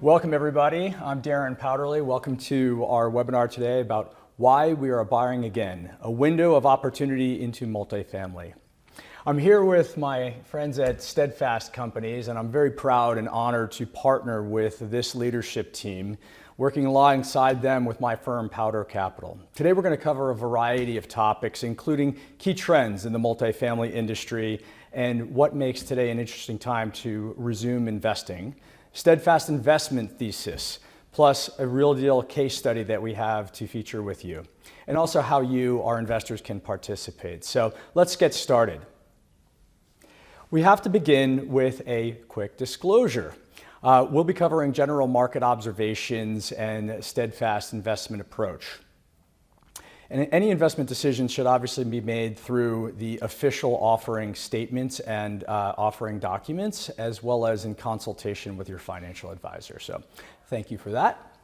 Welcome everybody, I'm Darren Powderly. Welcome to our webinar today about why we are buying again, a window of opportunity into multifamily. I'm here with my friends at Steadfast Companies, and I'm very proud and honored to partner with this leadership team, working alongside them with my firm, Powder Capital. Today we're going to cover a variety of topics, including key trends in the multifamily industry and what makes today an interesting time to resume investing, Steadfast investment thesis, plus a real deal case study that we have to feature with you, and also how you, our investors, can participate. So let's get started. We have to begin with a quick disclosure. We'll be covering general market observations and Steadfast investment approach. And any investment decision should obviously be made through the official offering statements and offering documents, as well as in consultation with your financial advisor. So thank you for that.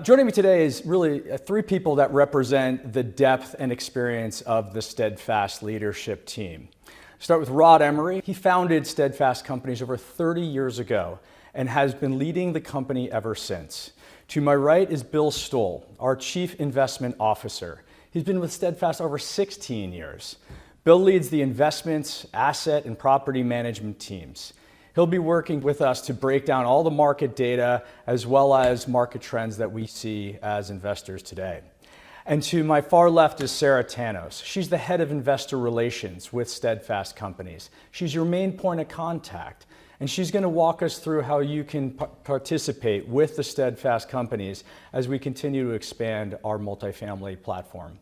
Joining me today is really three people that represent the depth and experience of the Steadfast leadership team. Start with Rod Emery. He founded Steadfast Companies over 30 years ago and has been leading the company ever since. To my right is Bill Stoll, our Chief Investment Officer. He's been with Steadfast over 16 years. Bill leads the investments, asset, and property management teams. He'll be working with us to break down all the market data as well as market trends that we see as investors today. And to my far left is Sarah Tanos. She's the head of investor relations with Steadfast Companies. She's your main point of contact, and she's going to walk us through how you can participate with the Steadfast Companies as we continue to expand our multifamily platform.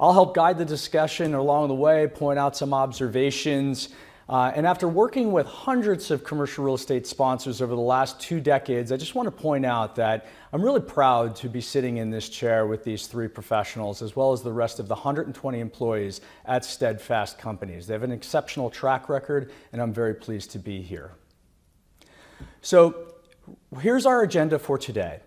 I'll help guide the discussion along the way, point out some observations, and after working with hundreds of commercial real estate sponsors over the last 2 decades, I just want to point out that I'm really proud to be sitting in this chair with these three professionals, as well as the rest of the 120 employees at Steadfast Companies. They have an exceptional track record, and I'm very pleased to be here. So here's our agenda for today.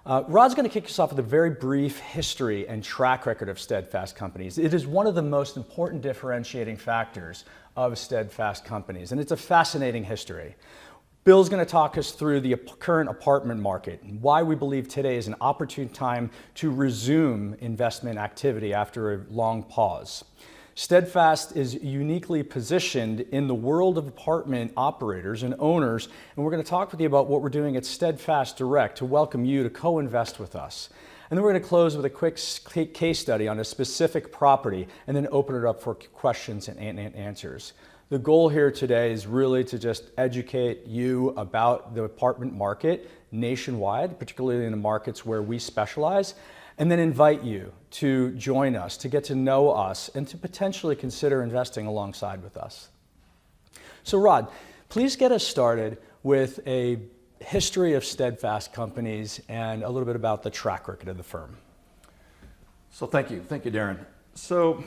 Rod's going to kick us off with a very brief history and track record of Steadfast Companies. It is one of the most important differentiating factors of Steadfast Companies, and it's a fascinating history. Bill's going to talk us through the current apartment market and why we believe today is an opportune time to resume investment activity after a long pause. Steadfast is uniquely positioned in the world of apartment operators and owners, and we're going to talk with you about what we're doing at Steadfast Direct to welcome you to co-invest with us. And then we're going to close with a quick case study on a specific property and then open it up for questions and answers. The goal here today is really to just educate you about the apartment market nationwide, particularly in the markets where we specialize, and then invite you to join us, to get to know us, and to potentially consider investing alongside with us. So Rod, please get us started with a history of Steadfast Companies and a little bit about the track record of the firm. So thank you, Darren. So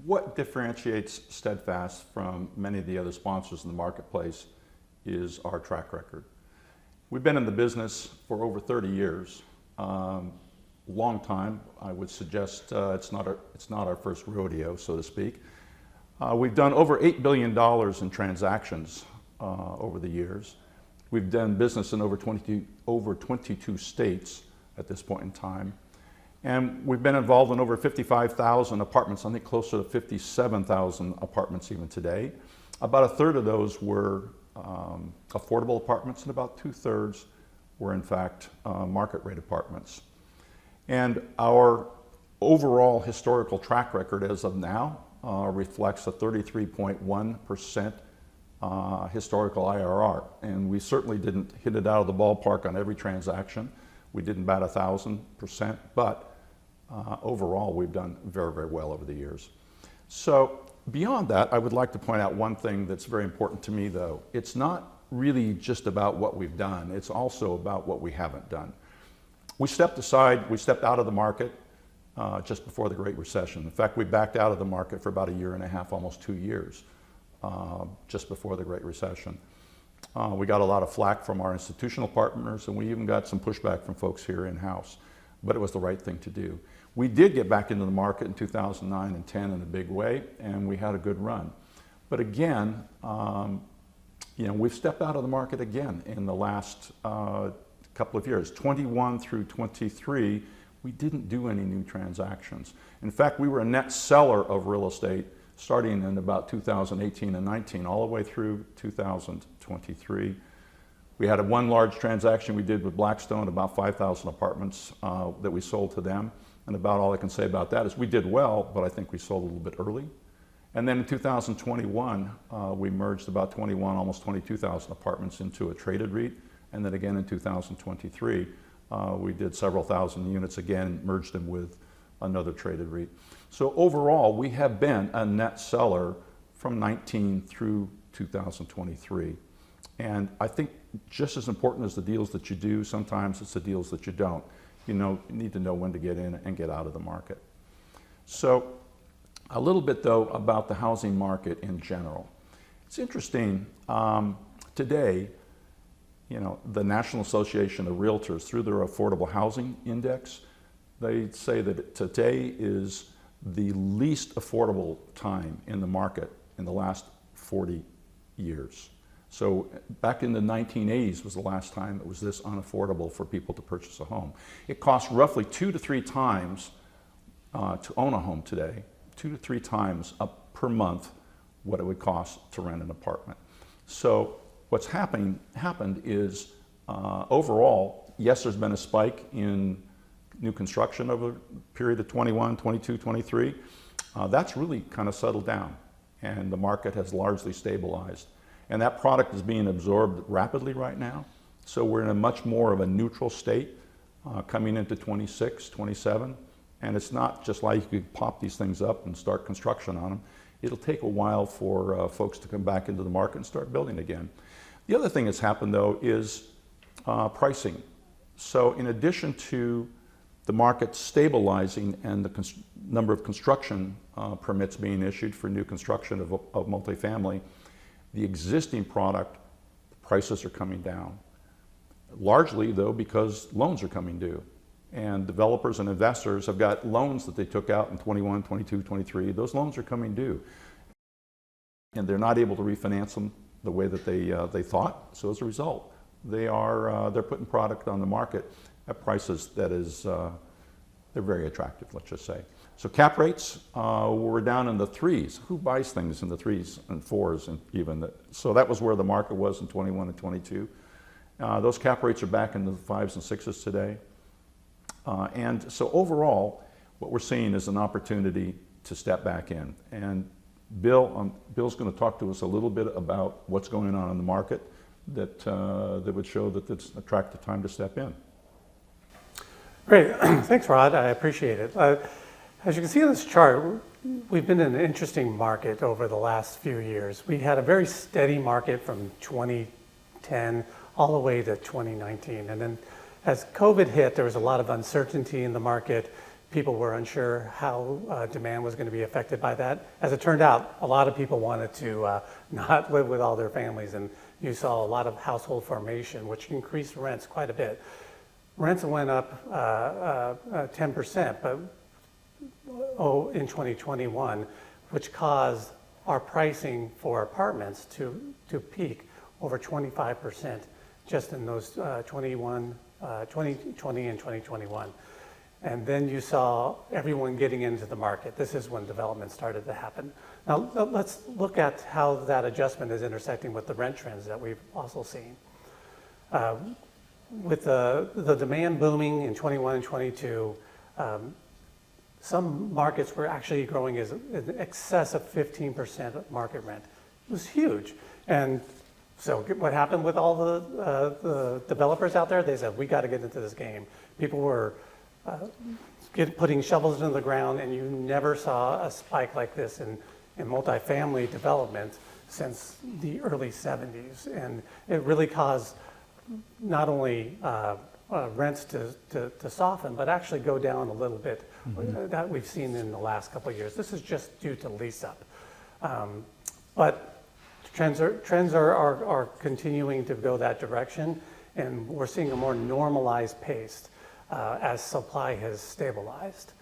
what differentiates Steadfast from many of the other sponsors in the marketplace is our track record. We've been in the business for over 30 years. Long time. I would suggest it's not our first rodeo, so to speak. We've done over $8 billion in transactions over the years. We've done business in over 22 states at this point in time. And we've been involved in over 55,000 apartments, I think closer to 57,000 apartments even today. About a third of those were affordable apartments, and about 2/3 were in fact market rate apartments. And our overall historical track record as of now reflects a 33.1% historical IRR. And we certainly didn't hit it out of the ballpark on every transaction. We didn't bat 1,000%, but overall we've done very, very well over the years. So beyond that, I would like to point out one thing that's very important to me though. It's not really just about what we've done, it's also about what we haven't done. We stepped out of the market just before the Great Recession. In fact, we backed out of the market for about 1.5 years, almost 2 years, just before the Great Recession. We got a lot of flack from our institutional partners, and we even got some pushback from folks here in-house, but it was the right thing to do. We did get back into the market in 2009 and 10 in a big way, and we had a good run. But again, we've stepped out of the market again in the last couple of years. 21 through 23, we didn't do any new transactions. In fact, we were a net seller of real estate starting in about 2018 and 19, all the way through 2023. We had one large transaction we did with Blackstone, about 5,000 apartments that we sold to them. And about all I can say about that is we did well, but I think we sold a little bit early. And then in 2021, we merged about 21, almost 22,000 apartments into a traded REIT. And then again in 2023, we did several thousand units again, merged them with another traded REIT. So overall, we have been a net seller from 19 through 2023. And I think just as important as the deals that you do, sometimes it's the deals that you don't. You need to know when to get in and get out of the market. So a little bit though about the housing market in general. It's interesting, today, the National Association of Realtors, through their Affordable Housing Index, they say that today is the least affordable time in the market in the last 40 years. So back in the 1980s was the last time it was this unaffordable for people to purchase a home. It costs roughly 2 to 3 times to own a home today, 2 to 3 times up per month what it would cost to rent an apartment. So what's happened is overall, yes, there's been a spike in new construction over the period of 21, 22, 23. That's really kind of settled down and the market has largely stabilized. And that product is being absorbed rapidly right now. So we're in a much more of a neutral state coming into 26, 27. And it's not just like you could pop these things up and start construction on them. It'll take a while for folks to come back into the market and start building again. The other thing that's happened though is pricing. So in addition to the market stabilizing and the number of construction permits being issued for new construction of multifamily, the existing product prices are coming down. Largely though because loans are coming due. And developers and investors have got loans that they took out in 21, 22, 23. Those loans are coming due. And they're not able to refinance them the way that they thought. So as a result, they're putting product on the market at prices that is, they're very attractive, let's just say. So cap rates were down in the 3s. Who buys things in the 3s and 4s and even? So that was where the market was in 21 and 22. Those cap rates are back in the 5s and 6s today. And so overall, what we're seeing is an opportunity to step back in. And Bill's going to talk to us a little bit about what's going on in the market that would show that it's an attractive time to step in. Great, thanks Rod, I appreciate it. As you can see on this chart, we've been in an interesting market over the last few years. We had a very steady market from 2010 all the way to 2019. And then as COVID hit, there was a lot of uncertainty in the market. People were unsure how demand was going to be affected by that. As it turned out, a lot of people wanted to not live with all their families, and you saw a lot of household formation, which increased rents quite a bit. Rents went up 10%, but in 2021, which caused our pricing for apartments to peak over 25% just in those 2020 and 2021. And then you saw everyone getting into the market. This is when development started to happen. Now let's look at how that adjustment is intersecting with the rent trends that we've also seen. With the demand booming in 21 and 22, some markets were actually growing as in excess of 15% market rent. It was huge. And so what happened with all the developers out there? They said, we got to get into this game. People were putting shovels into the ground, and you never saw a spike like this in multifamily development since the early 70s. And it really caused not only rents to soften, but actually go down a little bit that we've seen in the last couple of years. This is just due to lease up. But trends are continuing to go that direction, and we're seeing a more normalized pace as supply has stabilized.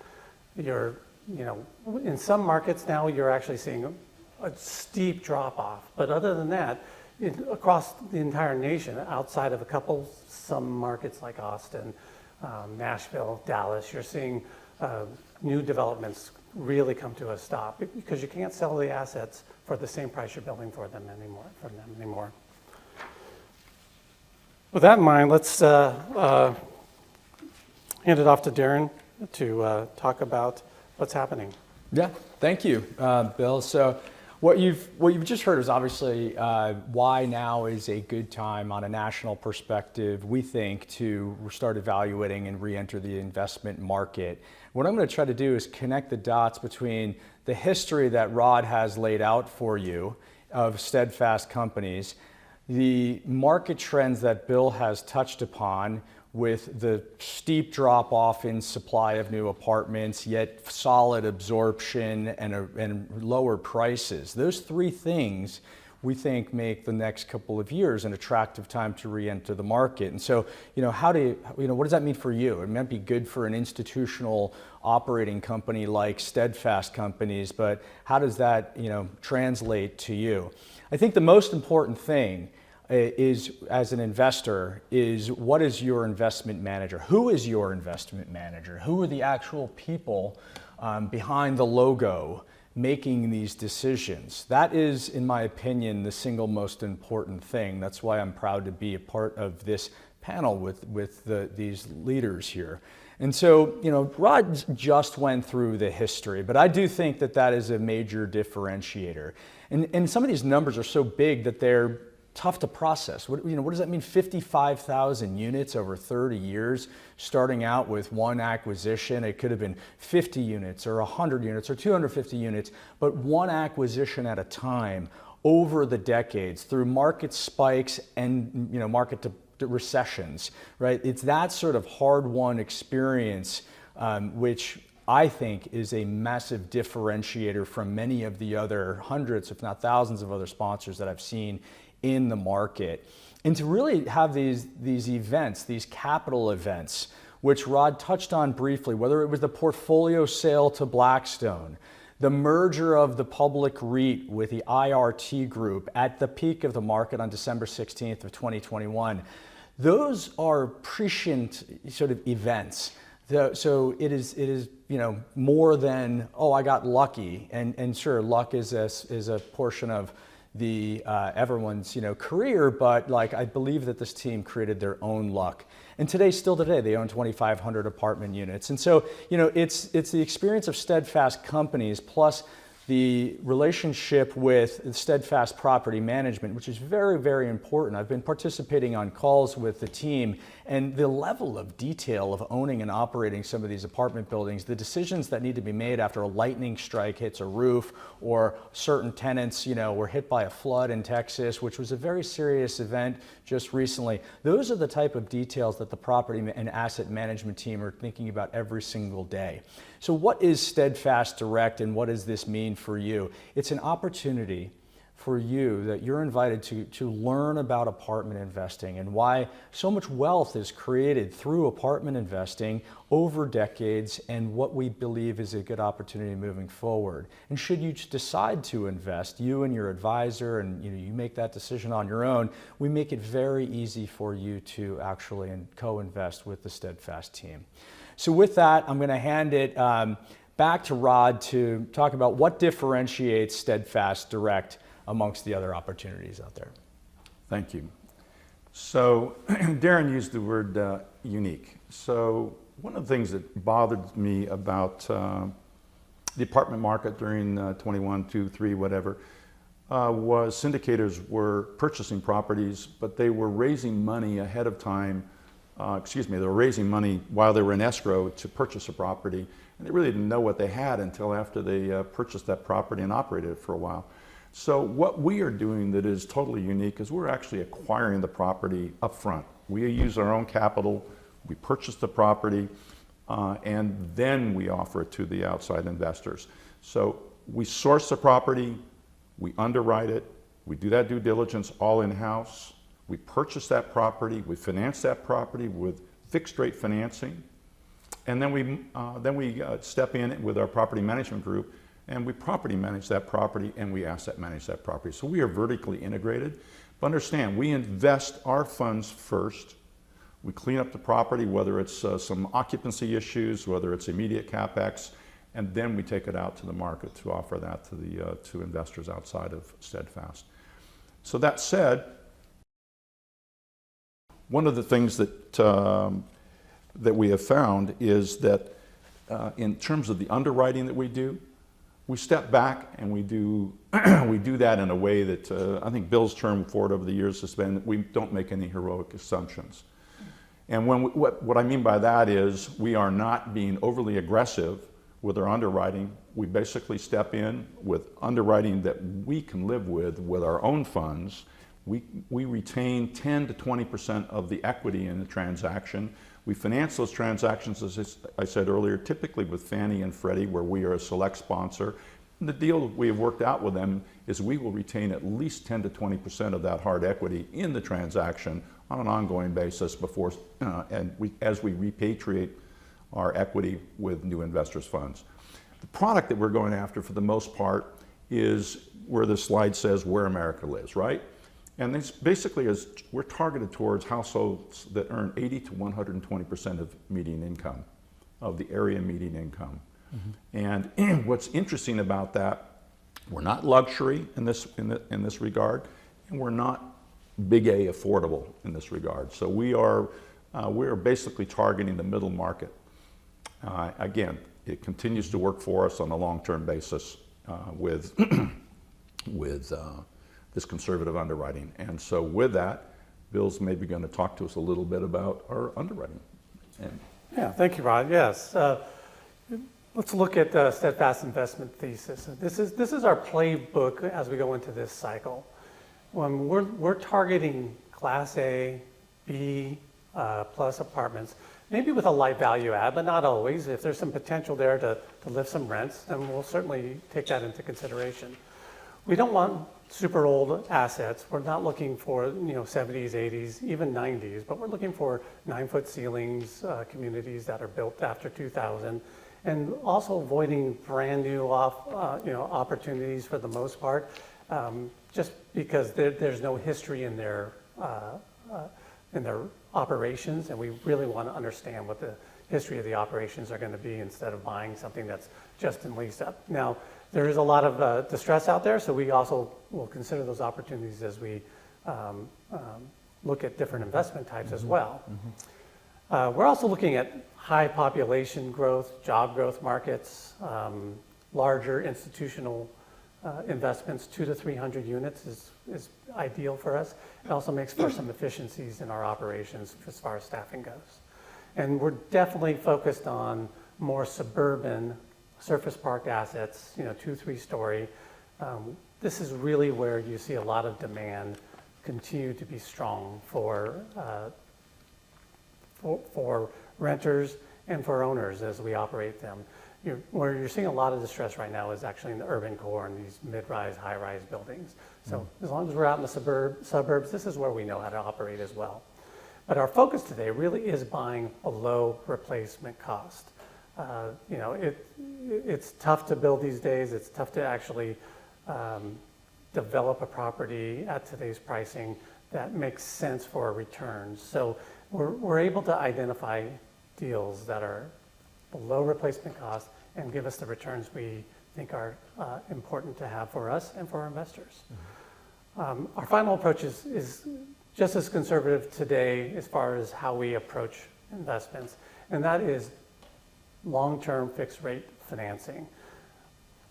In some markets now, you're actually seeing a steep drop off, but other than that, across the entire nation, outside of a couple, some markets like Austin, Nashville, Dallas, you're seeing new developments really come to a stop because you can't sell the assets for the same price you're building for them anymore. With that in mind, let's hand it off to Darren to talk about what's happening. Yeah, thank you, Bill. So what you've just heard is obviously why now is a good time on a national perspective, we think, to start evaluating and re-enter the investment market. What I'm going to try to do is connect the dots between the history that Rod has laid out for you of Steadfast Companies, the market trends that Bill has touched upon with the steep drop off in supply of new apartments, yet solid absorption and lower prices. Those three things we think make the next couple of years an attractive time to re-enter the market. And so, what does that mean for you? It might be good for an institutional operating company like Steadfast Companies, but how does that, translate to you? I think the most important thing is, as an investor, is what is your investment manager? Who is your investment manager? Who are the actual people behind the logo making these decisions? That is, in my opinion, the single most important thing. That's why I'm proud to be a part of this panel with these leaders here. And so, Rod just went through the history, but I do think that is a major differentiator. And some of these numbers are so big that they're tough to process. What does that mean? 55,000 units over 30 years, starting out with one acquisition. It could have been 50 units or 100 units or 250 units, but one acquisition at a time over the decades through market spikes and market recessions, right? It's that sort of hard-won experience, which I think is a massive differentiator from many of the other hundreds, if not thousands of other sponsors that I've seen in the market. And to really have these events, these capital events, which Rod touched on briefly, whether it was the portfolio sale to Blackstone, the merger of the public REIT with the IRT group at the peak of the market on December 16th of 2021, those are prescient sort of events. So it is more than, I got lucky, and sure, luck is a portion of the everyone's career, but I believe that this team created their own luck, and still today they own 2,500 apartment units. And so it's the experience of Steadfast Companies plus the relationship with Steadfast Property Management, which is very, very important. I've been participating on calls with the team, and the level of detail of owning and operating some of these apartment buildings, the decisions that need to be made after a lightning strike hits a roof, or certain tenants, were hit by a flood in Texas, which was a very serious event just recently. Those are the type of details that the property and asset management team are thinking about every single day. So what is Steadfast Direct, and what does this mean for you? It's an opportunity for you that you're invited to learn about apartment investing and why so much wealth is created through apartment investing over decades, and what we believe is a good opportunity moving forward. And should you decide to invest, you and your advisor, and you make that decision on your own, we make it very easy for you to actually co-invest with the Steadfast team. So with that, I'm going to hand it back to Rod to talk about what differentiates Steadfast Direct amongst the other opportunities out there. Thank you. So Darren used the word unique. So one of the things that bothered me about the apartment market during 21, 2, 3, whatever, was syndicators were purchasing properties, but they were raising money ahead of time. They were raising money while they were in escrow to purchase a property, and they really didn't know what they had until after they purchased that property and operated it for a while. So what we are doing that is totally unique is we're actually acquiring the property up front. We use our own capital, we purchase the property, and then we offer it to the outside investors. So we source the property, we underwrite it, we do that due diligence all in-house. We purchase that property, we finance that property with fixed rate financing, and then we step in with our property management group, and we property manage that property, and we asset manage that property. So we are vertically integrated, But understand, we invest our funds first. We clean up the property, whether it's some occupancy issues, whether it's immediate CapEx, and then we take it out to the market to offer that to investors outside of Steadfast. So that said, one of the things that that we have found is that in terms of the underwriting that we do, we step back and we do we do that in a way that I think Bill's term for it over the years has been, we don't make any heroic assumptions. And what I mean by that is we are not being overly aggressive with our underwriting. We basically step in with underwriting that we can live with our own funds. We retain 10 to 20% of the equity in the transaction. We finance those transactions, as I said earlier, typically with Fannie and Freddie, where we are a select sponsor. And the deal we have worked out with them is we will retain at least 10 to 20% of that hard equity in the transaction on an ongoing basis before, as we repatriate our equity with new investors' funds. The product that we're going after for the most part is where the slide says where America lives, right? And this basically is, we're targeted towards households that earn 80 to 120% of median income, of the area median income. Mm-hmm. And what's interesting about that, we're not luxury in this regard, and we're not big A affordable in this regard. So we are basically targeting the middle market. Again, it continues to work for us on a long-term basis with this conservative underwriting. And so with that, Bill's maybe going to talk to us a little bit about our underwriting. Yeah, thank you, Rod. Yes. Let's look at the Steadfast investment thesis. This is our playbook as we go into this cycle. When we're targeting Class A, B plus apartments, maybe with a light value add, but not always. If there's some potential there to lift some rents, then we'll certainly take that into consideration. We don't want super old assets. We're not looking for 70s, 80s, even 90s, but we're looking for 9-foot ceilings, communities that are built after 2000, and also avoiding brand new opportunities for the most part, just because there's no history in their operations, and we really want to understand what the history of the operations are going to be instead of buying something that's just in lease up. Now, there is a lot of distress out there, so we also will consider those opportunities as we look at different investment types as well. Mm-hmm. We're also looking at high population growth, job growth markets, larger institutional investments. 200 to 300 units is ideal for us. It also makes for some efficiencies in our operations as far as staffing goes. And we're definitely focused on more suburban surface park assets, 2-3 story. This is really where you see a lot of demand continue to be strong for renters and for owners as we operate them. Where you're seeing a lot of distress right now is actually in the urban core and these mid-rise, high-rise buildings. So as long as we're out in the suburbs, this is where we know how to operate as well. But our focus today really is buying below replacement cost. It's tough to build these days. It's tough to actually develop a property at today's pricing that makes sense for a return. So we're able to identify deals that are below replacement cost and give us the returns we think are important to have for us and for our investors. Mm-hmm. Our final approach is just as conservative today as far as how we approach investments, and that is long-term fixed rate financing.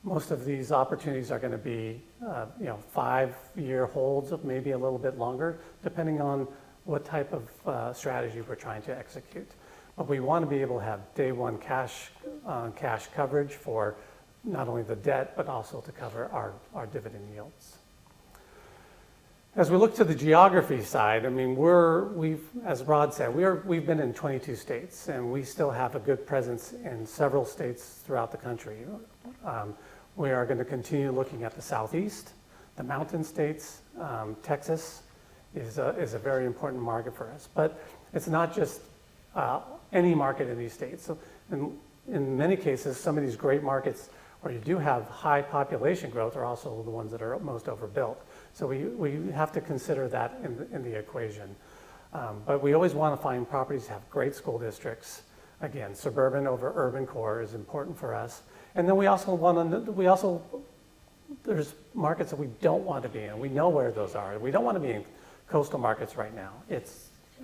Most of these opportunities are going to be 5-year holds, maybe a little bit longer, depending on what type of strategy we're trying to execute. But we want to be able to have day one cash coverage for not only the debt, but also to cover our dividend yields. As we look to the geography side, I mean, as Rod said, we've been in 22 states, and we still have a good presence in several states throughout the country. We are going to continue looking at the Southeast, the mountain states. Texas is a very important market for us, but it's not just any market in these states. So in many cases, some of these great markets where you do have high population growth are also the ones that are most overbuilt. So we have to consider that in the equation. But we always want to find properties that have great school districts. Again, suburban over urban core is important for us. And then we also there's markets that we don't want to be in. We know where those are. We don't want to be in coastal markets right now.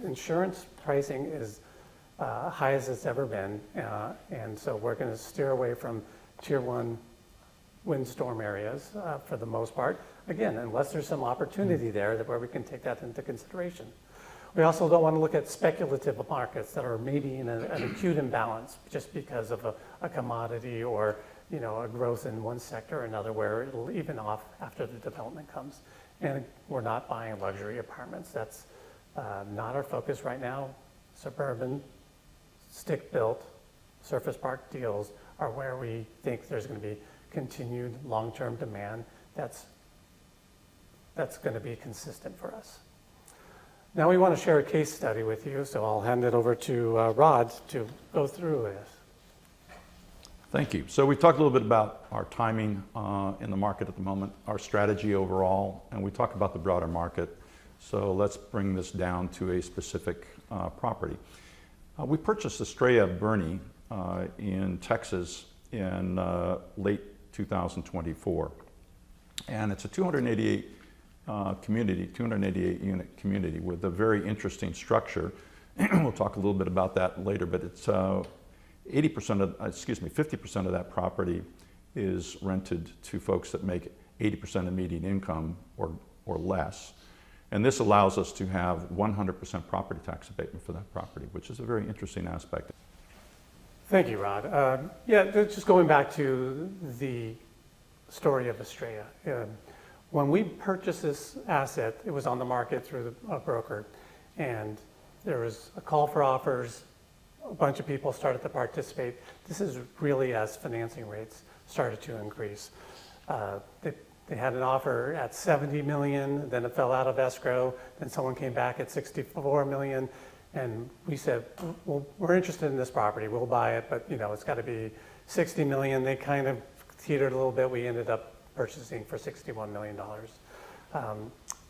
Insurance pricing is high as it's ever been. And so we're going to steer away from tier 1 windstorm areas for the most part. Again, unless there's some opportunity there where we can take that into consideration. We also don't want to look at speculative markets that are maybe in an acute imbalance just because of a commodity or a growth in one sector or another where it'll even off after the development comes. And we're not buying luxury apartments. That's not our focus right now. Suburban, stick-built, surface park deals are where we think there's going to be continued long-term demand that's going to be consistent for us. Now we want to share a case study with you, so I'll hand it over to Rod to go through this. Thank you. So we've talked a little bit about our timing in the market at the moment, our strategy overall, and we talked about the broader market. So let's bring this down to a specific property. We purchased Estraya Boerne in Texas in late 2024. And it's a 288 unit community with a very interesting structure. We'll talk a little bit about that later, but it's 50% of that property is rented to folks that make 80% of median income or less. And this allows us to have 100% property tax abatement for that property, which is a very interesting aspect. Thank you, Rod. Just going back to the story of Estraya. When we purchased this asset, it was on the market through a broker, and there was a call for offers. A bunch of people started to participate. This is really as financing rates started to increase. They had an offer at 70 million, then it fell out of escrow, then someone came back at 64 million, and we said, well, we're interested in this property, we'll buy it, but it's got to be 60 million. They kind of teetered a little bit. We ended up purchasing for $61 million.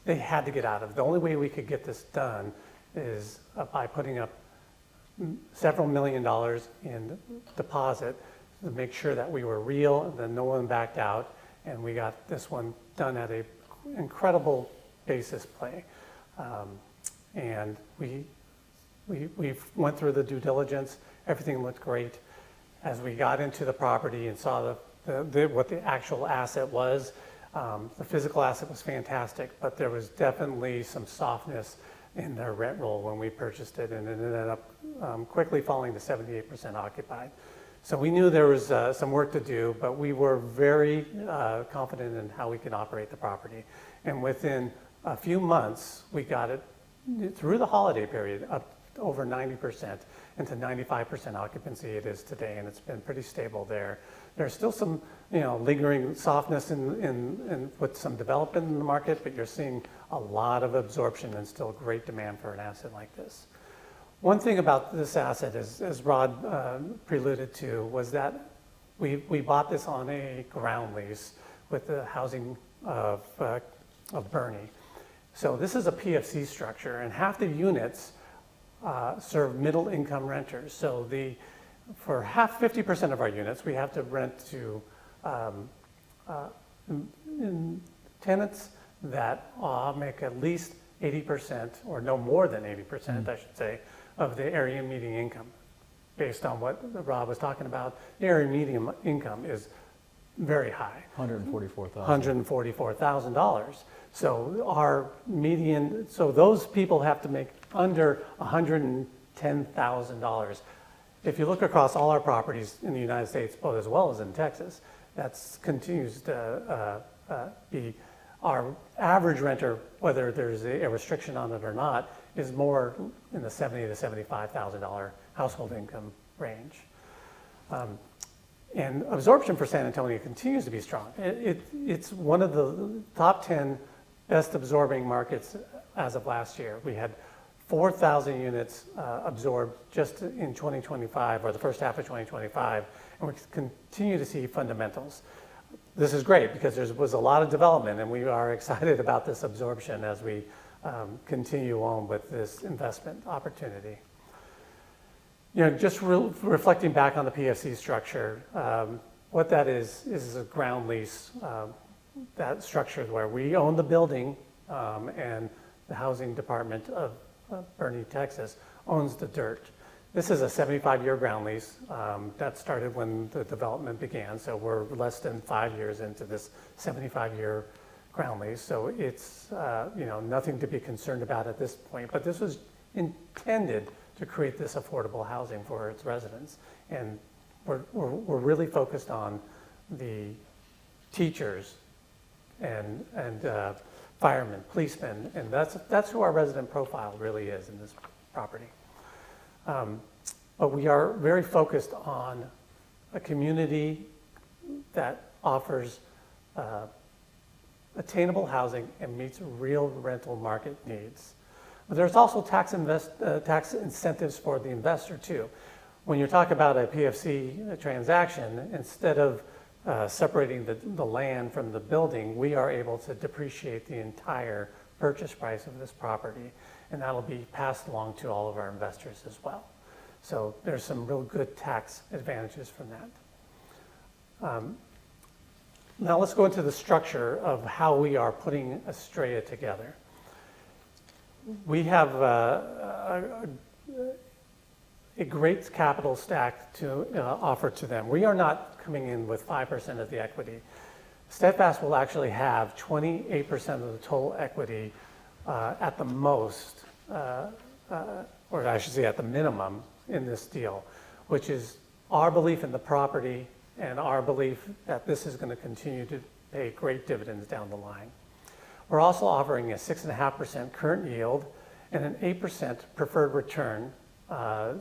They had to get out of it. The only way we could get this done is by putting up several $1 million in deposit to make sure that we were real, and then no one backed out, and we got this one done at an incredible basis play. And we went through the due diligence. Everything looked great. As we got into the property and saw what the actual asset was, the physical asset was fantastic, but there was definitely some softness in their rent roll when we purchased it, and it ended up quickly falling to 78% occupied. So we knew there was some work to do, but we were very confident in how we could operate the property. And within a few months, we got it through the holiday period up over 90% into 95% occupancy it is today, and it's been pretty stable there. There's still some lingering softness in with some development in the market, but you're seeing a lot of absorption and still great demand for an asset like this. One thing about this asset, as Rod preluded to, was that we bought this on a ground lease with the housing of Boerne. So this is a PFC structure, and half the units serve middle income renters. So for 50% of our units, we have to rent to tenants that make at least 80% or no more than 80%, I should say, of the area median income. Based on what Rob was talking about, the area median income is very high. $144,000. So our median, so those people have to make under $110,000. If you look across all our properties in the United States, both as well as in Texas, that continues to be our average renter, whether there's a restriction on it or not, is more in the $70,000 to $75,000 household income range. And absorption for San Antonio continues to be strong. It's one of the top 10 best absorbing markets as of last year. We had 4,000 units absorbed just in 2025, or the first half of 2025, and we continue to see fundamentals. This is great because there was a lot of development, and we are excited about this absorption as we continue on with this investment opportunity. Just reflecting back on the PFC structure, what that is a ground lease. That structure where we own the building, and the housing department of Boerne, Texas, owns the dirt. This is a 75-year ground lease that started when the development began, so we're less than 5 years into this 75-year ground lease. So it's nothing to be concerned about at this point, but this was intended to create this affordable housing for its residents. And we're really focused on the teachers and firemen, policemen, and that's who our resident profile really is in this property. But we are very focused on a community that offers attainable housing and meets real rental market needs. But there's also tax incentives for the investor too. When you talk about a PFC transaction, instead of separating the land from the building, we are able to depreciate the entire purchase price of this property, and that'll be passed along to all of our investors as well. So there's some real good tax advantages from that. Now let's go into the structure of how we are putting Estraya together. We have a great capital stack to offer to them. We are not coming in with 5% of the equity. Steadfast will actually have 28% of the total equity at the most, or I should say at the minimum in this deal, which is our belief in the property and our belief that this is going to continue to pay great dividends down the line. We're also offering a 6.5% current yield and an 8% preferred return.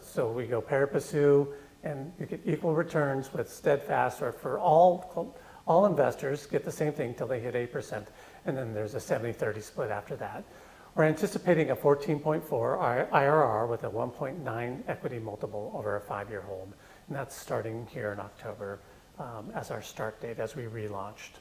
So we go pari passu, and you get equal returns with Steadfast, or for all investors get the same thing till they hit 8%, and then there's a 70-30 split after that. We're anticipating a 14.4 IRR with a 1.9 equity multiple over a 5-year hold, and that's starting here in October as our start date as we relaunched.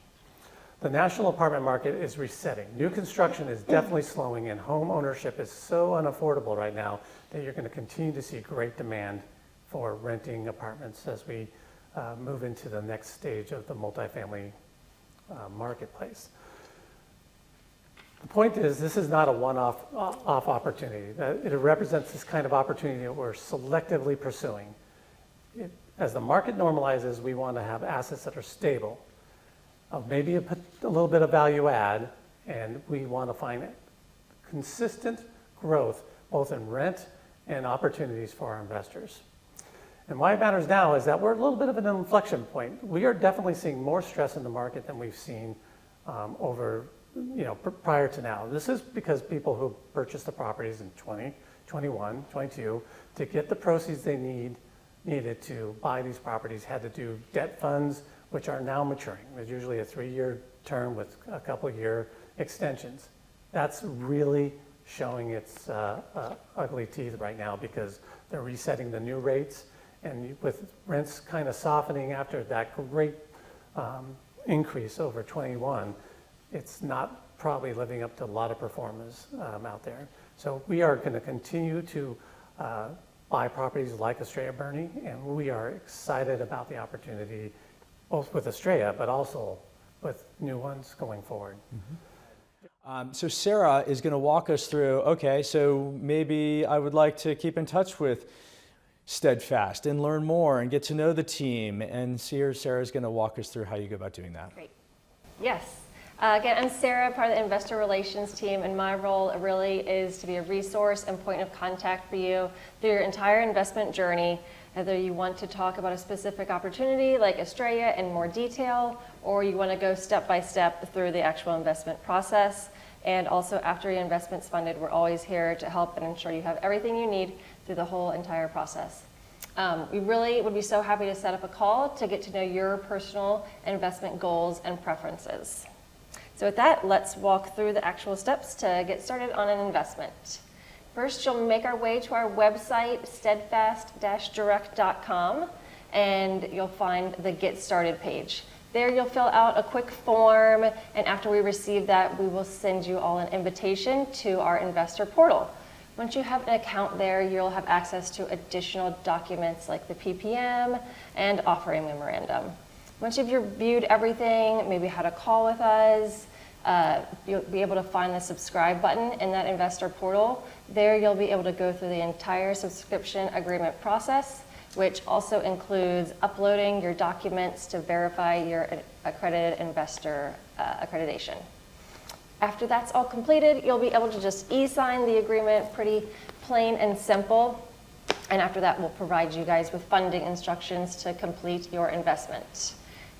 The national apartment market is resetting. New construction is definitely slowing, and home ownership is so unaffordable right now that you're going to continue to see great demand for renting apartments as we move into the next stage of the multifamily marketplace. The point is, this is not a one-off opportunity. It represents this kind of opportunity that we're selectively pursuing. As the market normalizes, we want to have assets that are stable, maybe a little bit of value add, and we want to find consistent growth both in rent and opportunities for our investors. And why it matters now is that we're a little bit of an inflection point. We are definitely seeing more stress in the market than we've seen prior to now. This is because people who purchased the properties in 20, 21, 22 to get the proceeds they needed to buy these properties had to do debt funds, which are now maturing. There's usually a 3-year term with a couple year extensions. That's really showing its ugly teeth right now because they're resetting the new rates, and with rents kind of softening after that great increase over 21, it's not probably living up to a lot of performers out there. So we are going to continue to buy properties like Estraya Boerne, and we are excited about the opportunity both with Estraya, but also with new ones going forward. Mm-hmm. So Sarah is going to walk us through, okay, so maybe I would like to keep in touch with Steadfast and learn more and get to know the team. And here Sarah's going to walk us through how you go about doing that. Great. Yes. Again, I'm Sarah, part of the investor relations team, and my role really is to be a resource and point of contact for you through your entire investment journey, whether you want to talk about a specific opportunity like Estraya in more detail, or you want to go step by step through the actual investment process. And also after your investment's funded, we're always here to help and ensure you have everything you need through the whole entire process. We really would be so happy to set up a call to get to know your personal investment goals and preferences. So with that, let's walk through the actual steps to get started on an investment. First, you'll make our way to our website, steadfast-direct.com, and you'll find the Get Started page. There you'll fill out a quick form, and after we receive that, we will send you all an invitation to our investor portal. Once you have an account there, you'll have access to additional documents like the PPM and offering memorandum. Once you've reviewed everything, maybe had a call with us, you'll be able to find the subscribe button in that investor portal. There you'll be able to go through the entire subscription agreement process, which also includes uploading your documents to verify your accredited investor accreditation. After that's all completed, you'll be able to just e-sign the agreement, pretty plain and simple. And after that, we'll provide you guys with funding instructions to complete your investment.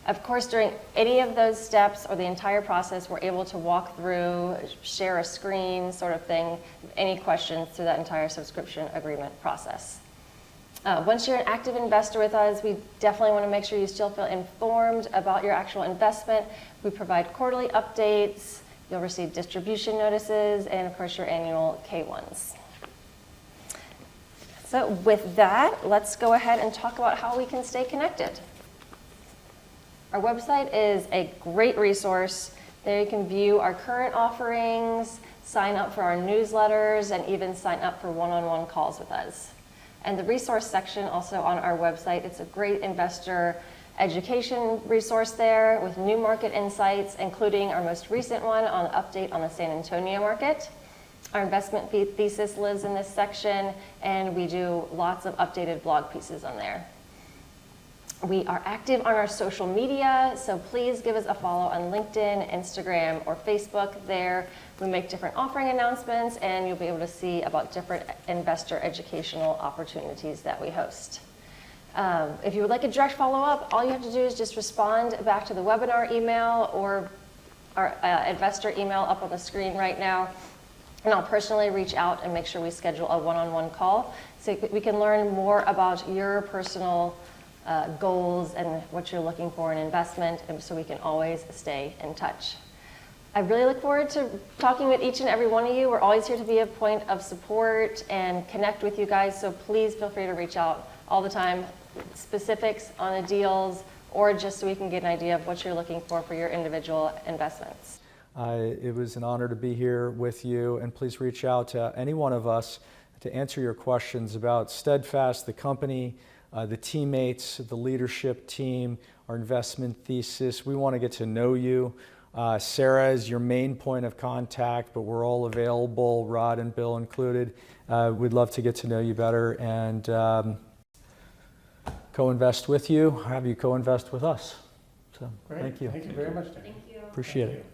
Of course, during any of those steps or the entire process, we're able to walk through, share a screen sort of thing, any questions through that entire subscription agreement process. Once you're an active investor with us, we definitely want to make sure you still feel informed about your actual investment. We provide quarterly updates. You'll receive distribution notices, and of course your annual K1s. So with that, let's go ahead and talk about how we can stay connected. Our website is a great resource. There you can view our current offerings, sign up for our newsletters, and even sign up for one-on-one calls with us. And the resource section also on our website, it's a great investor education resource there with new market insights, including our most recent one on an update on the San Antonio market. Our investment thesis lives in this section, and we do lots of updated blog pieces on there. We are active on our social media, so please give us a follow on LinkedIn, Instagram, or Facebook. There we make different offering announcements, and you'll be able to see about different investor educational opportunities that we host. If you would like a direct follow-up, all you have to do is just respond back to the webinar email or our investor email up on the screen right now, and I'll personally reach out and make sure we schedule a one-on-one call so we can learn more about your personal goals and what you're looking for in investment, and so we can always stay in touch. I really look forward to talking with each and every one of you. We're always here to be a point of support and connect with you guys, so please feel free to reach out all the time, specifics on the deals, or just so we can get an idea of what you're looking for your individual investments. It was an honor to be here with you, and please reach out to any one of us to answer your questions about Steadfast, the company, the teammates, the leadership team, our investment thesis. We want to get to know you. Sarah is your main point of contact, but we're all available, Rod and Bill included. We'd love to get to know you better and co-invest with you, have you co-invest with us. So, Great. thank you. Thank you very much, Dan. Thank you. Appreciate it.